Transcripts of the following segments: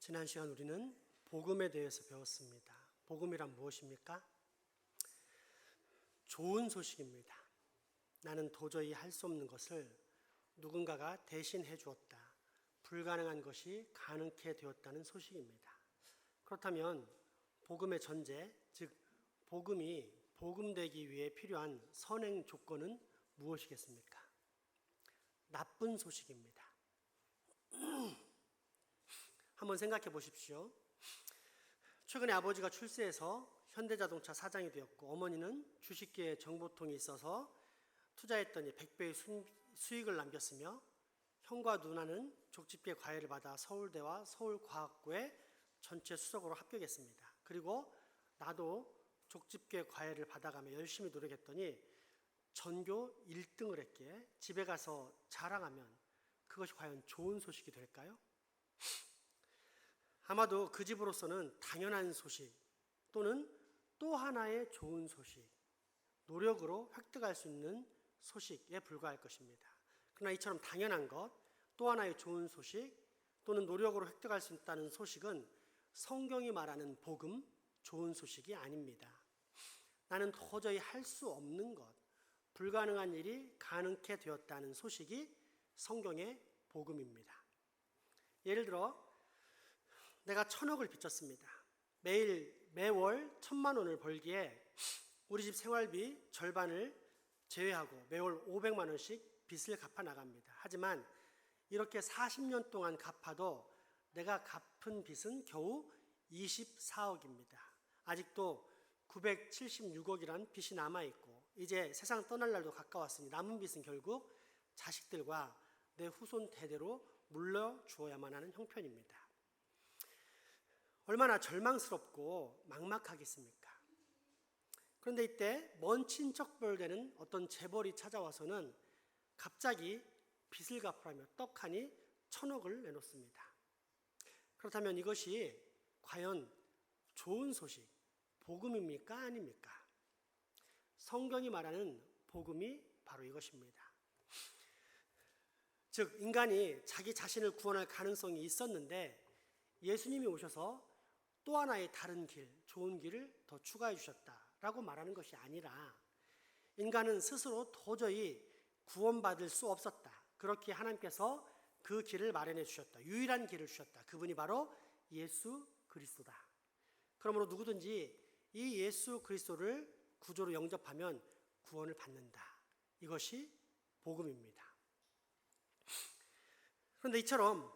지난 시간 우리는 복음에 대해서 배웠습니다. 복음이란 무엇입니까? 좋은 소식입니다. 나는 도저히 할 수 없는 것을 누군가가 대신 해주었다. 불가능한 것이 가능케 되었다는 소식입니다. 그렇다면 복음의 전제, 즉 복음이 복음되기 위해 필요한 선행 조건은 무엇이겠습니까? 나쁜 소식입니다. 한번 생각해 보십시오. 최근에 아버지가 출세해서 현대자동차 사장이 되었고 어머니는 주식계에 정보통이 있어서 투자했더니 100배의 수익을 남겼으며 형과 누나는 족집게 과외를 받아 서울대와 서울과학고에 전체 수석으로 합격했습니다. 그리고 나도 족집게 과외를 받아가며 열심히 노력했더니 전교 1등을 했기에 집에 가서 자랑하면 그것이 과연 좋은 소식이 될까요? 아마도 그 집으로서는 당연한 소식 또는 또 하나의 좋은 소식, 노력으로 획득할 수 있는 소식에 불과할 것입니다. 그러나 이처럼 당연한 것, 또 하나의 좋은 소식 또는 노력으로 획득할 수 있다는 소식은 성경이 말하는 복음, 좋은 소식이 아닙니다. 나는 도저히 할 수 없는 것, 불가능한 일이 가능케 되었다는 소식이 성경의 복음입니다. 예를 들어 내가 1,000억을 빚졌습니다. 매월 1,000만 원을 벌기에 우리 집 생활비 절반을 제외하고 매월 500만 원씩 빚을 갚아 나갑니다. 하지만 이렇게 40년 동안 갚아도 내가 갚은 빚은 겨우 24억입니다. 아직도 976억이란 빚이 남아있고 이제 세상 떠날 날도 가까웠으니 남은 빚은 결국 자식들과 내 후손 대대로 물려주어야만 하는 형편입니다. 얼마나 절망스럽고 막막하겠습니까? 그런데 이때 먼 친척벌 되는 어떤 재벌이 찾아와서는 갑자기 빚을 갚으라며 떡하니 1,000억을 내놓습니다. 그렇다면 이것이 과연 좋은 소식, 복음입니까? 아닙니까? 성경이 말하는 복음이 바로 이것입니다. 즉 인간이 자기 자신을 구원할 가능성이 있었는데 예수님이 오셔서 또 하나의 다른 길, 좋은 길을 더 추가해 주셨다라고 말하는 것이 아니라 인간은 스스로 도저히 구원받을 수 없었다. 그렇게 하나님께서 그 길을 마련해 주셨다. 유일한 길을 주셨다. 그분이 바로 예수 그리스도다. 그러므로 누구든지 이 예수 그리스도를 구조로 영접하면 구원을 받는다. 이것이 복음입니다. 그런데 이처럼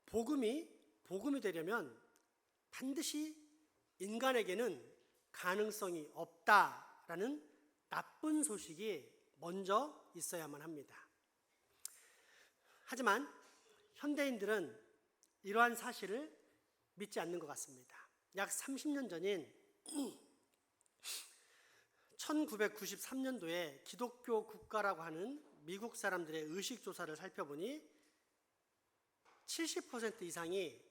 복음이 되려면 반드시 인간에게는 가능성이 없다라는 나쁜 소식이 먼저 있어야만 합니다. 하지만 현대인들은 이러한 사실을 믿지 않는 것 같습니다. 약 30년 전인 1993년도에 기독교 국가라고 하는 미국 사람들의 의식조사를 살펴보니 70% 이상이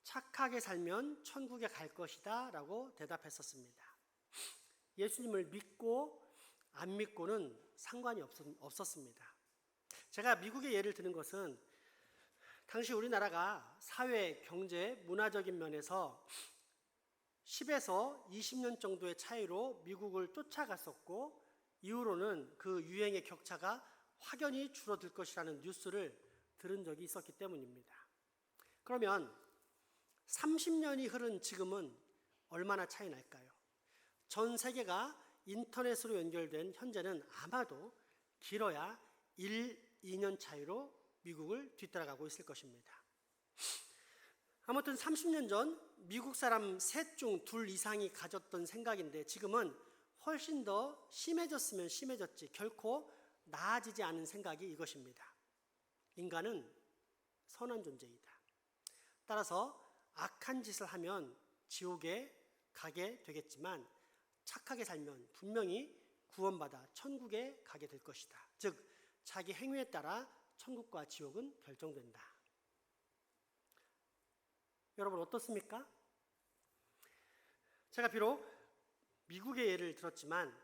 착하게 살면 천국에 갈 것이다 라고 대답했었습니다. 예수님을 믿고 안 믿고는 상관이 없었습니다. 제가 미국의 예를 드는 것은 당시 우리나라가 사회, 경제, 문화적인 면에서 10에서 20년 정도의 차이로 미국을 쫓아갔었고 이후로는 그 유행의 격차가 확연히 줄어들 것이라는 뉴스를 들은 적이 있었기 때문입니다. 그러면 30년이 흐른 지금은 얼마나 차이 날까요? 전 세계가 인터넷으로 연결된 현재는 아마도 길어야 1, 2년 차이로 미국을 뒤따라가고 있을 것입니다. 아무튼 30년 전 미국 사람 셋 중 둘 이상이 가졌던 생각인데 지금은 훨씬 더 심해졌으면 심해졌지 결코 나아지지 않은 생각이 이것입니다. 인간은 선한 존재이다. 따라서 악한 짓을 하면 지옥에 가게 되겠지만 착하게 살면 분명히 구원받아 천국에 가게 될 것이다. 즉 자기 행위에 따라 천국과 지옥은 결정된다. 여러분 어떻습니까? 제가 비록 미국의 예를 들었지만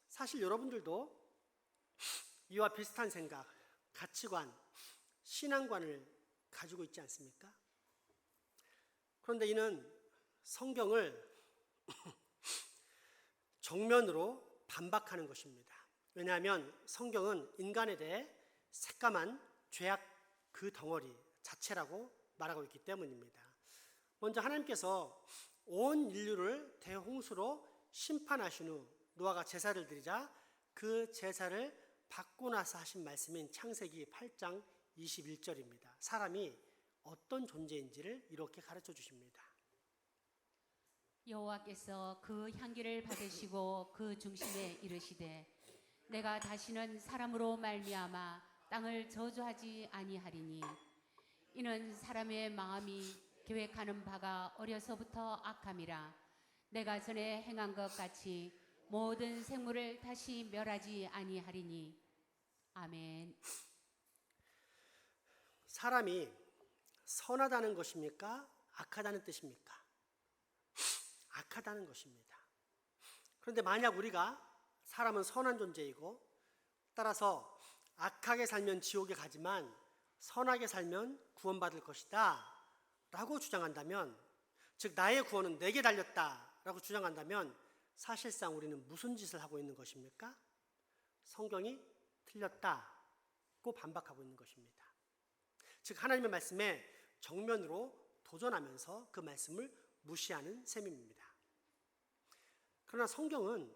사실 여러분들도 이와 비슷한 생각, 가치관, 신앙관을 가지고 있지 않습니까? 그런데 이는 성경을 정면으로 반박하는 것입니다. 왜냐하면 성경은 인간에 대해 새까만 죄악 그 덩어리 자체라고 말하고 있기 때문입니다. 먼저 하나님께서 온 인류를 대홍수로 심판하신 후 노아가 제사를 드리자 그 제사를 받고 나서 하신 말씀인 창세기 8장 21절입니다. 사람이 어떤 존재인지를 이렇게 가르쳐 주십니다. 여호와께서 그 향기를 받으시고 그 중심에 이르시되 내가 다시는 사람으로 말미암아 땅을 저주하지 아니하리니 이는 사람의 마음이 계획하는 바가 어려서부터 악함이라 내가 전에 행한 것 같이 모든 생물을 다시 멸하지 아니하리니 아멘. 사람이 선하다는 것입니까? 악하다는 뜻입니까? 악하다는 것입니다. 그런데 만약 우리가 사람은 선한 존재이고 따라서 악하게 살면 지옥에 가지만 선하게 살면 구원받을 것이다 라고 주장한다면, 즉 나의 구원은 내게 달렸다 라고 주장한다면 사실상 우리는 무슨 짓을 하고 있는 것입니까? 성경이 틀렸다고 반박하고 있는 것입니다. 즉 하나님의 말씀에 정면으로 도전하면서 그 말씀을 무시하는 셈입니다. 그러나 성경은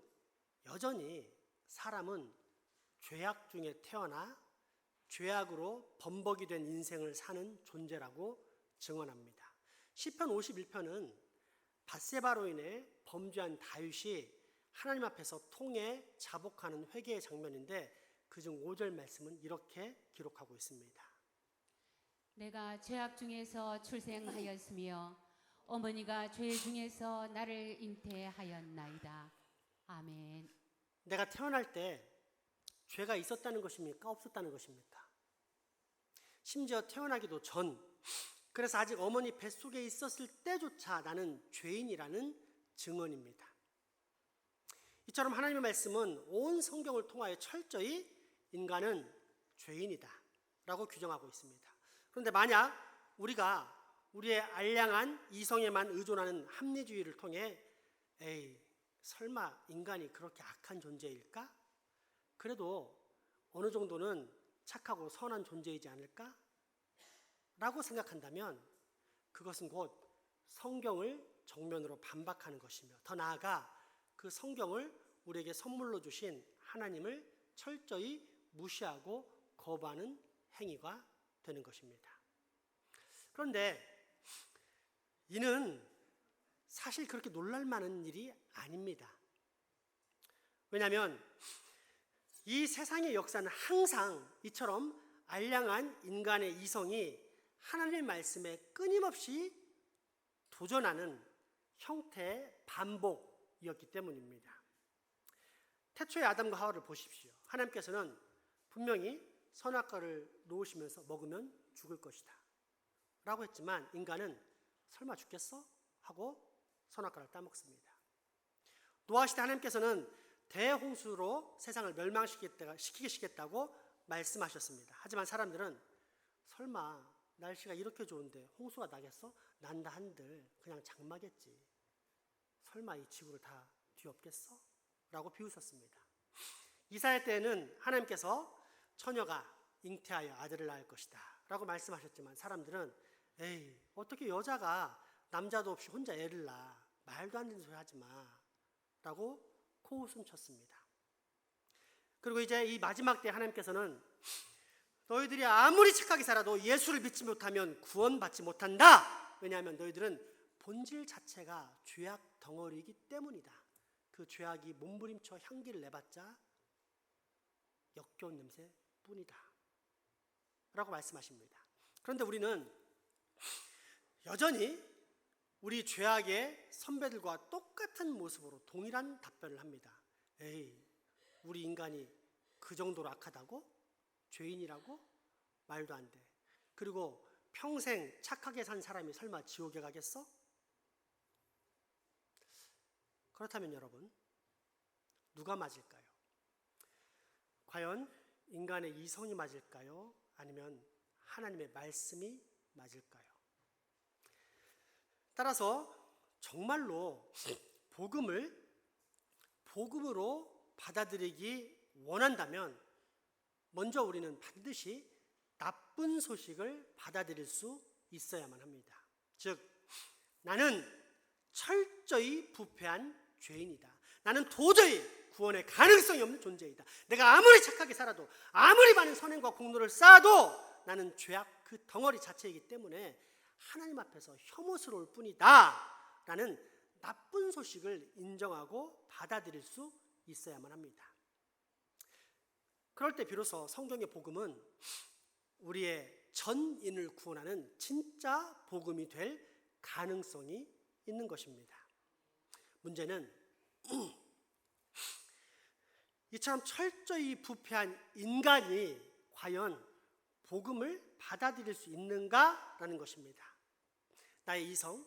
여전히 사람은 죄악 중에 태어나 죄악으로 범벅이 된 인생을 사는 존재라고 증언합니다. 시편 51편은 밧세바로 인해 범죄한 다윗이 하나님 앞에서 통해 자복하는 회개의 장면인데 그중 5절 말씀은 이렇게 기록하고 있습니다. 내가 죄악 중에서 출생하였으며 어머니가 죄 중에서 나를 잉태하였나이다. 아멘. 내가 태어날 때 죄가 있었다는 것입니까? 없었다는 것입니까? 심지어 태어나기도 전, 그래서 아직 어머니 뱃속에 있었을 때조차 나는 죄인이라는 증언입니다. 이처럼 하나님의 말씀은 온 성경을 통하여 철저히 인간은 죄인이다 라고 규정하고 있습니다. 그런데 만약 우리가 우리의 알량한 이성에만 의존하는 합리주의를 통해 에이 설마 인간이 그렇게 악한 존재일까? 그래도 어느 정도는 착하고 선한 존재이지 않을까? 라고 생각한다면 그것은 곧 성경을 정면으로 반박하는 것이며 더 나아가 그 성경을 우리에게 선물로 주신 하나님을 철저히 무시하고 거부하는 행위가 되는 것입니다. 그런데 이는 사실 그렇게 놀랄 만한 일이 아닙니다. 왜냐하면 이 세상의 역사는 항상 이처럼 알량한 인간의 이성이 하나님의 말씀에 끊임없이 도전하는 형태의 반복이었기 때문입니다. 태초의 아담과 하와를 보십시오. 하나님께서는 분명히 선악과를 놓으시면서 먹으면 죽을 것이다 라고 했지만 인간은 설마 죽겠어? 하고 선악과를 따먹습니다. 노아 시대 하나님께서는 대홍수로 세상을 멸망시키겠다고 말씀하셨습니다. 하지만 사람들은 설마 날씨가 이렇게 좋은데 홍수가 나겠어? 난다 한들 그냥 장마겠지. 설마 이 지구를 다 뒤엎겠어? 라고 비웃었습니다. 이사야 때에는 하나님께서 처녀가 잉태하여 아들을 낳을 것이다 라고 말씀하셨지만 사람들은 에이 어떻게 여자가 남자도 없이 혼자 애를 낳아, 말도 안 되는 소리 하지 마 라고 코웃음 쳤습니다. 그리고 이제 이 마지막 때 하나님께서는 너희들이 아무리 착하게 살아도 예수를 믿지 못하면 구원받지 못한다. 왜냐하면 너희들은 본질 자체가 죄악 덩어리이기 때문이다. 그 죄악이 몸부림쳐 향기를 내봤자 역겨운 냄새뿐이다 라고 말씀하십니다. 그런데 우리는 여전히 우리 죄악의 선배들과 똑같은 모습으로 동일한 답변을 합니다. 에이, 우리 인간이 그 정도로 악하다고? 죄인이라고? 말도 안 돼. 그리고 평생 착하게 산 사람이 설마 지옥에 가겠어? 그렇다면 여러분, 누가 맞을까요? 과연 인간의 이성이 맞을까요? 아니면 하나님의 말씀이 맞을까요? 따라서 정말로 복음으로 받아들이기 원한다면 먼저 우리는 반드시 나쁜 소식을 받아들일 수 있어야만 합니다. 즉, 나는 철저히 부패한 죄인이다. 나는 도저히 구원의 가능성이 없는 존재이다. 내가 아무리 착하게 살아도, 아무리 많은 선행과 공로를 쌓아도 나는 죄악 그 덩어리 자체이기 때문에 하나님 앞에서 혐오스러울 뿐이다 라는 나쁜 소식을 인정하고 받아들일 수 있어야만 합니다. 그럴 때 비로소 성경의 복음은 우리의 전인을 구원하는 진짜 복음이 될 가능성이 있는 것입니다. 문제는 이처럼 철저히 부패한 인간이 과연 복음을 받아들일 수 있는가라는 것입니다. 나의 이성,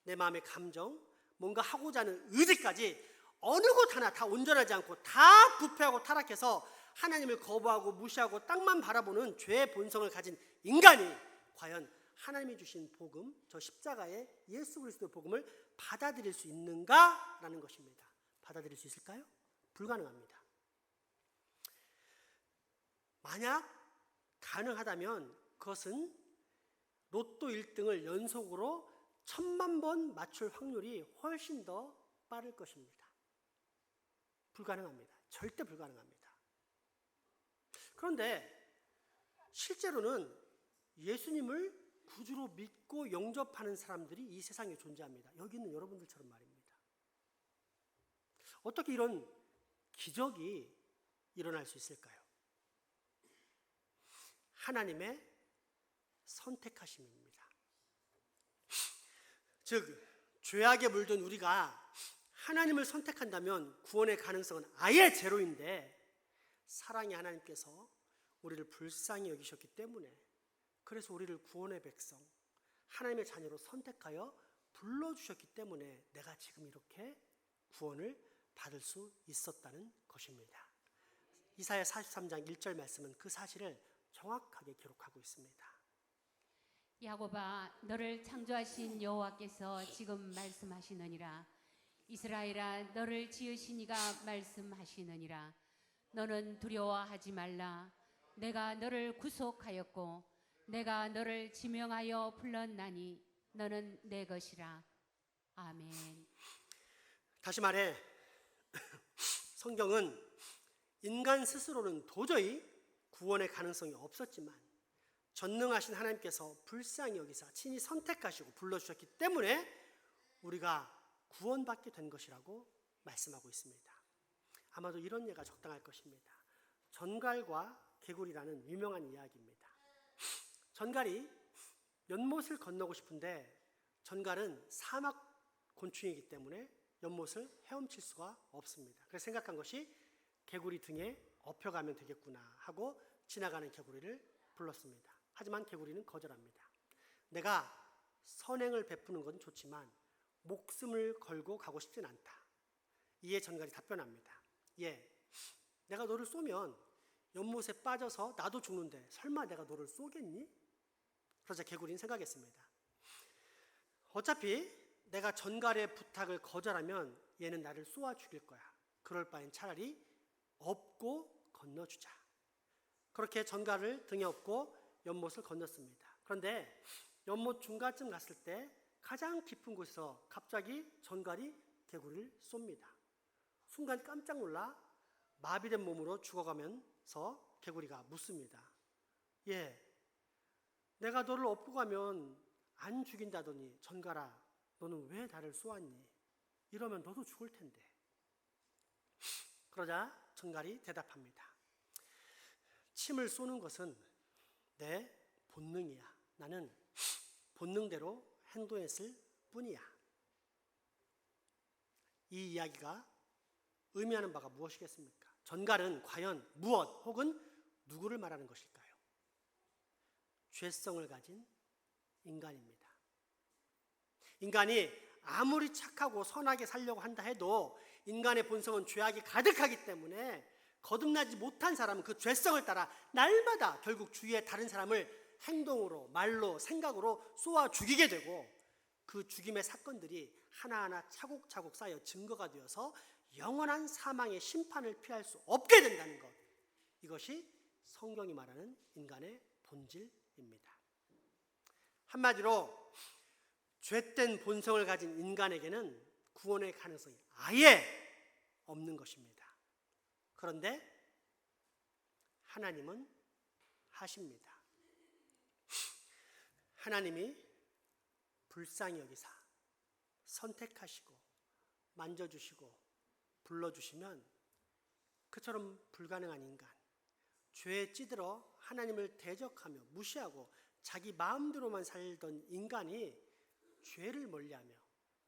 내 마음의 감정, 뭔가 하고자 하는 의지까지 어느 것 하나 다 온전하지 않고 다 부패하고 타락해서 하나님을 거부하고 무시하고 땅만 바라보는 죄의 본성을 가진 인간이 과연 하나님이 주신 복음, 저 십자가의 예수 그리스도의 복음을 받아들일 수 있는가라는 것입니다. 받아들일 수 있을까요? 불가능합니다. 만약 가능하다면 그것은 로또 1등을 연속으로 1000만 번 맞출 확률이 훨씬 더 빠를 것입니다. 불가능합니다. 절대 불가능합니다. 그런데 실제로는 예수님을 구주로 믿고 영접하는 사람들이 이 세상에 존재합니다. 여기 있는 여러분들처럼 말입니다. 어떻게 이런 기적이 일어날 수 있을까요? 하나님의 선택하심입니다. 즉, 죄악에 물든 우리가 하나님을 선택한다면 구원의 가능성은 아예 제로인데 사랑의 하나님께서 우리를 불쌍히 여기셨기 때문에 그래서 우리를 구원의 백성, 하나님의 자녀로 선택하여 불러주셨기 때문에 내가 지금 이렇게 구원을 받을 수 있었다는 것입니다. 이사야 43장 1절 말씀은 그 사실을 정확하게 기록하고 있습니다. 야곱아, 너를 창조하신 여호와께서 지금 말씀하시느니라. 이스라엘아, 너를 지으신 이가 말씀하시느니라. 너는 두려워하지 말라. 내가 너를 구속하였고 내가 너를 지명하여 불렀나니 너는 내 것이라. 아멘. 다시 말해 성경은 인간 스스로는 도저히 구원의 가능성이 없었지만 전능하신 하나님께서 불쌍히 여기사 친히 선택하시고 불러주셨기 때문에 우리가 구원받게 된 것이라고 말씀하고 있습니다. 아마도 이런 예가 적당할 것입니다. 전갈과 개구리라는 유명한 이야기입니다. 전갈이 연못을 건너고 싶은데 전갈은 사막 곤충이기 때문에 연못을 헤엄칠 수가 없습니다. 그래서 생각한 것이 개구리 등에 업혀가면 되겠구나 하고 지나가는 개구리를 불렀습니다. 하지만 개구리는 거절합니다. 내가 선행을 베푸는 건 좋지만 목숨을 걸고 가고 싶진 않다. 이에 전갈이 답변합니다. 예, 내가 너를 쏘면 연못에 빠져서 나도 죽는데 설마 내가 너를 쏘겠니? 그러자 개구리는 생각했습니다. 어차피 내가 전갈의 부탁을 거절하면 얘는 나를 쏘아 죽일 거야. 그럴 바엔 차라리 업고 건너주자. 그렇게 전갈을 등에 업고 연못을 건넜습니다. 그런데 연못 중간쯤 갔을 때 가장 깊은 곳에서 갑자기 전갈이 개구리를 쏩니다. 순간 깜짝 놀라 마비된 몸으로 죽어가면서 개구리가 묻습니다. 예, 내가 너를 업고 가면 안 죽인다더니 전갈아, 너는 왜 나를 쏘았니? 이러면 너도 죽을 텐데. 그러자 전갈이 대답합니다. 침을 쏘는 것은 내 본능이야. 나는 본능대로 행동했을 뿐이야. 이 이야기가 의미하는 바가 무엇이겠습니까? 전갈은 과연 무엇 혹은 누구를 말하는 것일까요? 죄성을 가진 인간입니다. 인간이 아무리 착하고 선하게 살려고 한다 해도 인간의 본성은 죄악이 가득하기 때문에 거듭나지 못한 사람은 그 죄성을 따라 날마다 결국 주위의 다른 사람을 행동으로, 말로, 생각으로 쏘아 죽이게 되고 그 그 죽임의 사건들이 하나하나 차곡차곡 쌓여 증거가 되어서 영원한 사망의 심판을 피할 수 없게 된다는 것. 이것이 성경이 말하는 인간의 본질입니다. 한마디로 죄된 본성을 가진 인간에게는 구원의 가능성이 아예 없는 것입니다. 그런데 하나님은 하십니다. 하나님이 불쌍히 여기사 선택하시고 만져주시고 불러주시면 그처럼 불가능한 인간, 죄에 찌들어 하나님을 대적하며 무시하고 자기 마음대로만 살던 인간이 죄를 멀리하며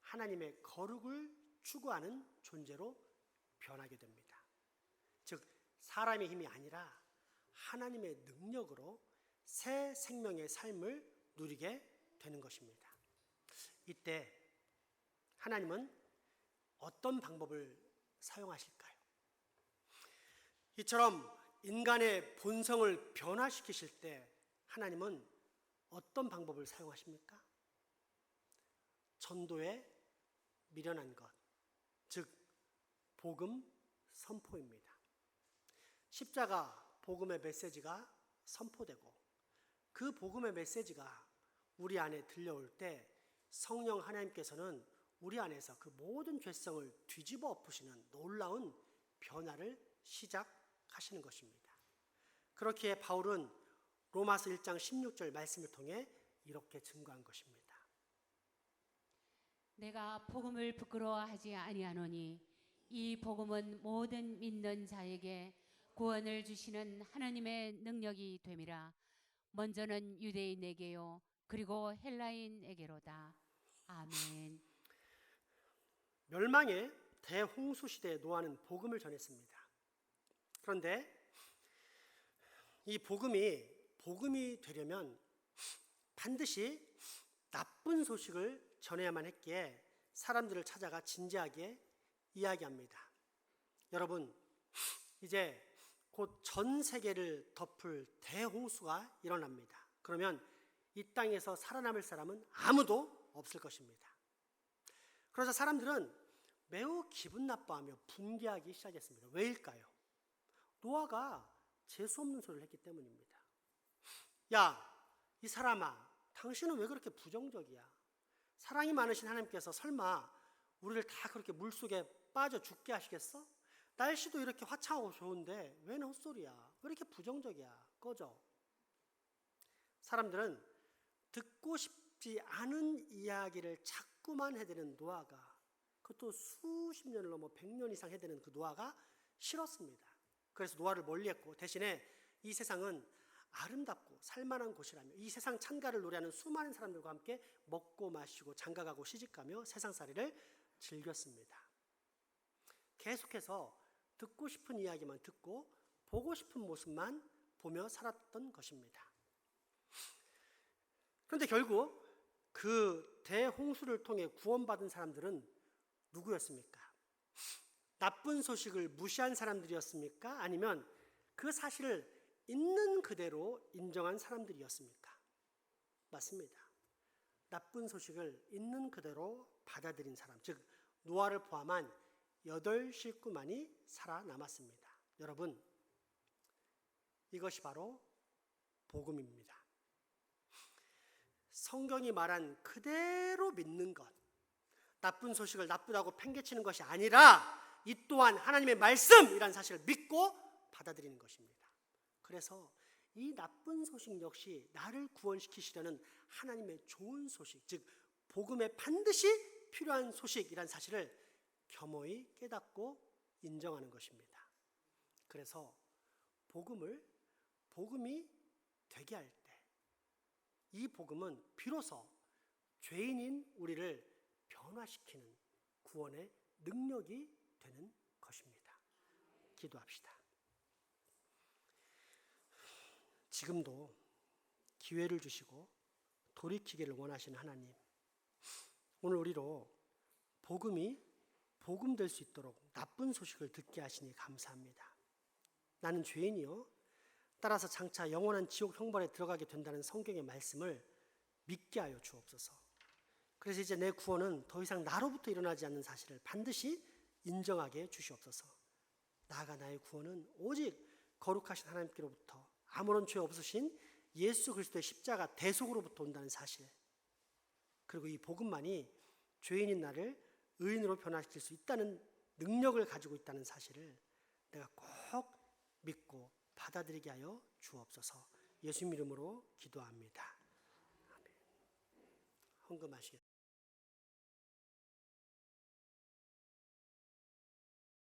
하나님의 거룩을 추구하는 존재로 변하게 됩니다. 즉 사람의 힘이 아니라 하나님의 능력으로 새 생명의 삶을 누리게 되는 것입니다. 이때 하나님은 어떤 방법을 사용하실까요? 이처럼 인간의 본성을 변화시키실 때 하나님은 어떤 방법을 사용하십니까? 전도에 미련한 것, 즉 복음 선포입니다. 십자가 복음의 메시지가 선포되고 그 복음의 메시지가 우리 안에 들려올 때 성령 하나님께서는 우리 안에서 그 모든 죄성을 뒤집어 엎으시는 놀라운 변화를 시작하시는 것입니다. 그렇기에 바울은 로마서 1장 16절 말씀을 통해 이렇게 증거한 것입니다. 내가 복음을 부끄러워하지 아니하노니 이 복음은 모든 믿는 자에게 구원을 주시는 하나님의 능력이 됨이라. 먼저는 유대인에게요 그리고 헬라인에게로다. 아멘. 멸망의 대홍수 시대에 노아는 복음을 전했습니다. 그런데 이 복음이 되려면 반드시 나쁜 소식을 전해야만 했기에 사람들을 찾아가 진지하게 이야기합니다. 여러분, 이제 곧 전 세계를 덮을 대홍수가 일어납니다. 그러면 이 땅에서 살아남을 사람은 아무도 없을 것입니다. 그래서 사람들은 매우 기분 나빠하며 분개하기 시작했습니다. 왜일까요? 노아가 재수없는 소리를 했기 때문입니다. 야, 이 사람아, 당신은 왜 그렇게 부정적이야? 사랑이 많으신 하나님께서 설마 우리를 다 그렇게 물속에 빠져 죽게 하시겠어? 날씨도 이렇게 화창하고 좋은데 웬 헛소리야? 왜 이렇게 부정적이야? 꺼져. 사람들은 듣고 싶지 않은 이야기를 자꾸만 해대는 노아가, 그것도 수십 년을 넘어 100년 이상 해대는 그 노아가 싫었습니다. 그래서 노아를 멀리했고 대신에 이 세상은 아름답고 살만한 곳이라며 이 세상 찬가를 노래하는 수많은 사람들과 함께 먹고 마시고 장가가고 시집가며 세상살이를 즐겼습니다. 계속해서 듣고 싶은 이야기만 듣고 보고 싶은 모습만 보며 살았던 것입니다. 그런데 결국 그 대홍수를 통해 구원받은 사람들은 누구였습니까? 나쁜 소식을 무시한 사람들이었습니까? 아니면 그 사실을 있는 그대로 인정한 사람들이었습니까? 맞습니다. 나쁜 소식을 있는 그대로 받아들인 사람, 즉 노아를 포함한 8식구만이 살아남았습니다. 여러분, 이것이 바로 복음입니다. 성경이 말한 그대로 믿는 것, 나쁜 소식을 나쁘다고 팽개치는 것이 아니라 이 또한 하나님의 말씀이라는 사실을 믿고 받아들이는 것입니다. 그래서 이 나쁜 소식 역시 나를 구원시키시려는 하나님의 좋은 소식, 즉 복음에 반드시 필요한 소식이라는 사실을 겸허히 깨닫고 인정하는 것입니다. 그래서 복음이 되게 할 때 이 복음은 비로소 죄인인 우리를 변화시키는 구원의 능력이 되는 것입니다. 기도합시다. 지금도 기회를 주시고 돌이키기를 원하시는 하나님, 오늘 우리로 복음이 복음 될 수 있도록 나쁜 소식을 듣게 하시니 감사합니다. 나는 죄인이요 따라서 장차 영원한 지옥 형벌에 들어가게 된다는 성경의 말씀을 믿게 하여 주옵소서. 그래서 이제 내 구원은 더 이상 나로부터 일어나지 않는 사실을 반드시 인정하게 주시옵소서. 나아가 나의 구원은 오직 거룩하신 하나님께로부터 아무런 죄 없으신 예수 그리스도의 십자가 대속으로부터 온다는 사실, 그리고 이 복음만이 죄인인 나를 의인으로 변화시킬 수 있다는 능력을 가지고 있다는 사실을 내가 꼭 믿고 받아들이게 하여 주옵소서. 예수님 이름으로 기도합니다. 아멘. 헌금하시겠습니다.